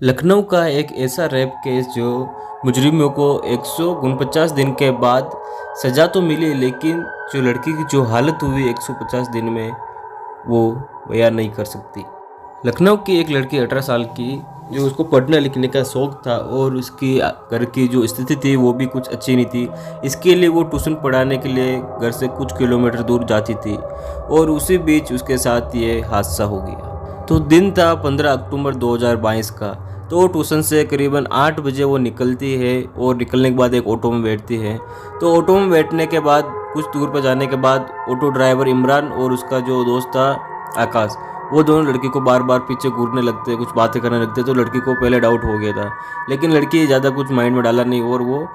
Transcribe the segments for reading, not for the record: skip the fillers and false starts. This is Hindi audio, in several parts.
लखनऊ का एक ऐसा रेप केस जो मुजरिमों को 149 दिन के बाद सज़ा तो मिली, लेकिन जो लड़की की जो हालत हुई 150 दिन में वो बयान नहीं कर सकती। लखनऊ की एक लड़की 18 साल की, जो उसको पढ़ने लिखने का शौक़ था और उसकी घर की जो स्थिति थी वो भी कुछ अच्छी नहीं थी। इसके लिए वो ट्यूशन पढ़ाने के लिए घर से कुछ किलोमीटर दूर जाती थी और उसी बीच उसके साथ ये हादसा हो गया। तो दिन था 15 अक्टूबर 2022 का। तो ट्यूशन से करीबन 8 बजे वो निकलती है और निकलने के बाद एक ऑटो में बैठती है। तो ऑटो में बैठने के बाद कुछ दूर पर जाने के बाद ऑटो ड्राइवर इमरान और उसका जो दोस्त था आकाश, वो दोनों लड़की को बार बार पीछे घूरने लगते, कुछ बातें करने लगते। तो लड़की को पहले डाउट हो गया था, लेकिन लड़की ज़्यादा कुछ माइंड में डाला नहीं और वो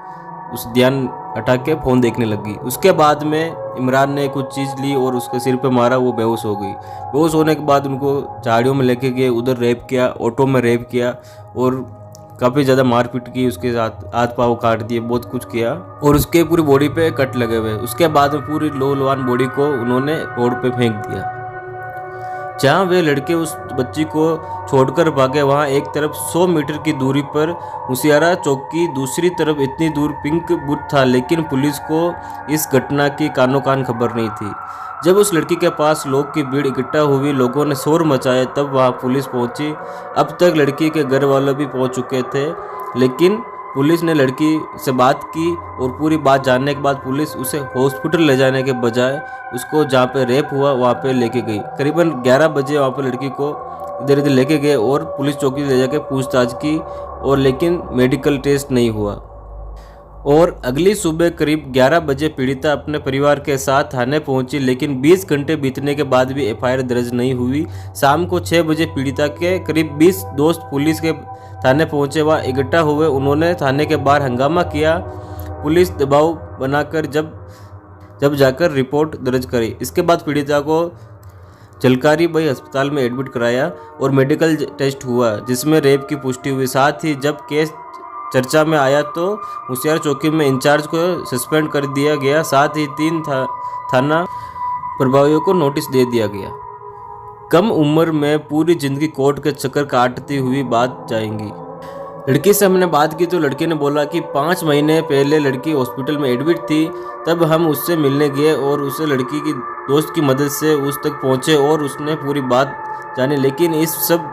उस ध्यान हटा के फ़ोन देखने लगी। उसके बाद में इमरान ने कुछ चीज़ ली और उसके सिर पे मारा, वो बेहोश हो गई। बेहोश होने के बाद उनको झाड़ियों में लेके गए, उधर रेप किया, ऑटो में रेप किया और काफ़ी ज़्यादा मारपीट की, उसके साथ हाथ पाँव काट दिए, बहुत कुछ किया और उसके पूरी बॉडी पे कट लगे हुए। उसके बाद में पूरी लोलवान बॉडी को उन्होंने रोड पे फेंक दिया। जहाँ वे लड़के उस बच्ची को छोड़कर भागे, वहाँ एक तरफ 100 मीटर की दूरी पर मुसियारा चौक की दूसरी तरफ इतनी दूर पिंक बूथ था, लेकिन पुलिस को इस घटना की कानो कान खबर नहीं थी। जब उस लड़की के पास लोग की भीड़ इकट्ठा हुई, लोगों ने शोर मचाया, तब वहाँ पुलिस पहुंची। अब तक लड़की के घर वाले भी पहुंच चुके थे, लेकिन पुलिस ने लड़की से बात की और पूरी बात जानने के बाद पुलिस उसे हॉस्पिटल ले जाने के बजाय उसको जहाँ पे रेप हुआ वहाँ पे लेके गई। करीबन 11 बजे वहाँ पे लड़की को इधर इधर लेके गए और पुलिस चौकी ले जाके पूछताछ की और लेकिन मेडिकल टेस्ट नहीं हुआ। और अगली सुबह करीब 11 बजे पीड़िता अपने परिवार के साथ थाने पहुंची, लेकिन 20 घंटे बीतने के बाद भी एफआईआर दर्ज नहीं हुई। शाम को 6 बजे पीड़िता के करीब 20 दोस्त पुलिस के थाने पहुंचे, वह इकट्ठा हुए। उन्होंने थाने के बाहर हंगामा किया, पुलिस दबाव बनाकर जब जाकर रिपोर्ट दर्ज करी। इसके बाद पीड़िता को जलकारी बाई अस्पताल में एडमिट कराया और मेडिकल टेस्ट हुआ, जिसमें रेप की पुष्टि हुई। साथ ही जब केस चर्चा में आया तो मुसियारा चौकी में इंचार्ज को सस्पेंड कर दिया गया। साथ ही 3 थाना प्रभावियों को नोटिस दे दिया गया। कम उम्र में पूरी जिंदगी कोर्ट के चक्कर काटती हुई बात जाएंगी। लड़की से हमने बात की तो लड़की ने बोला कि 5 महीने पहले लड़की हॉस्पिटल में एडमिट थी, तब हम उससे मिलने गए और उसे लड़की की दोस्त की मदद से उस तक पहुंचे और उसने पूरी बात जानी। लेकिन इस सब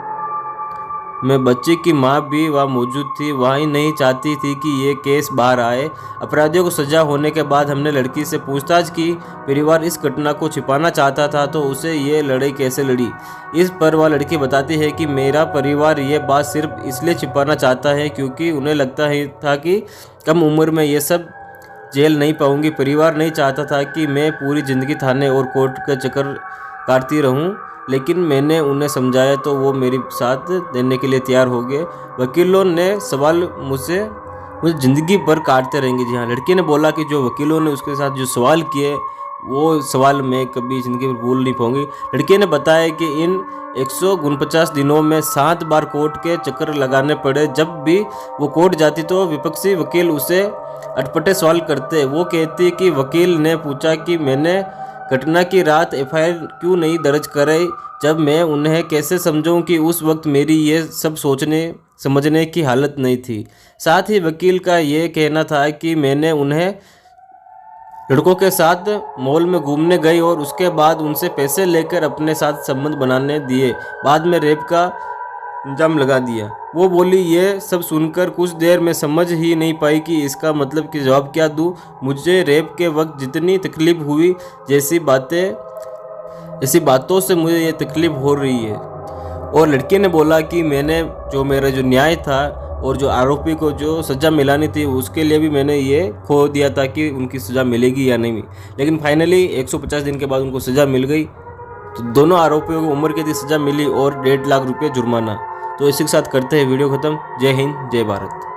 में बच्चे की मां भी वहाँ मौजूद थी। वह ही नहीं चाहती थी कि ये केस बाहर आए। अपराधियों को सजा होने के बाद हमने लड़की से पूछताछ की। परिवार इस घटना को छिपाना चाहता था तो उसे ये लड़ाई कैसे लड़ी। इस पर वह लड़की बताती है कि मेरा परिवार ये बात सिर्फ इसलिए छिपाना चाहता है क्योंकि उन्हें लगता है था कि कम उम्र में ये सब जेल नहीं पाऊंगी। परिवार नहीं चाहता था कि मैं पूरी ज़िंदगी थाने और कोर्ट का चक्कर काटती रहूं, लेकिन मैंने उन्हें समझाया तो वो मेरे साथ देने के लिए तैयार हो गए। वकीलों ने सवाल मुझे ज़िंदगी भर काटते रहेंगे। जी हाँ, लड़की ने बोला कि जो वकीलों ने उसके साथ जो सवाल किए वो सवाल मैं कभी ज़िंदगी में भूल नहीं पाऊंगी। लड़की ने बताया कि इन 149 दिनों में 7 बार कोर्ट के चक्कर लगाने पड़े। जब भी वो कोर्ट जाती तो विपक्षी वकील उसे अटपटे सवाल करते। वो कहती कि वकील ने पूछा कि मैंने घटना की रात एफआईआर क्यों नहीं दर्ज कराई। जब मैं उन्हें कैसे समझाऊं कि उस वक्त मेरी ये सब सोचने समझने की हालत नहीं थी। साथ ही वकील का ये कहना था कि मैंने उन्हें लड़कों के साथ मॉल में घूमने गई और उसके बाद उनसे पैसे लेकर अपने साथ संबंध बनाने दिए, बाद में रेप का इल्जाम लगा दिया। वो बोली ये सब सुनकर कुछ देर में समझ ही नहीं पाई कि इसका मतलब कि जवाब क्या दूँ। मुझे रेप के वक्त जितनी तकलीफ हुई, ऐसी बातों से मुझे ये तकलीफ हो रही है। और लड़के ने बोला कि मैंने मेरा जो न्याय था और जो आरोपी को जो सज़ा मिलानी थी उसके लिए भी मैंने ये खो दिया था कि उनकी सज़ा मिलेगी या नहीं। लेकिन फाइनली 150 दिन के बाद उनको सज़ा मिल गई। तो दोनों आरोपियों को उम्र कैद की सज़ा मिली और 1.5 लाख रुपये जुर्माना। तो इसी के साथ करते हैं वीडियो ख़त्म। जय हिंद, जय भारत।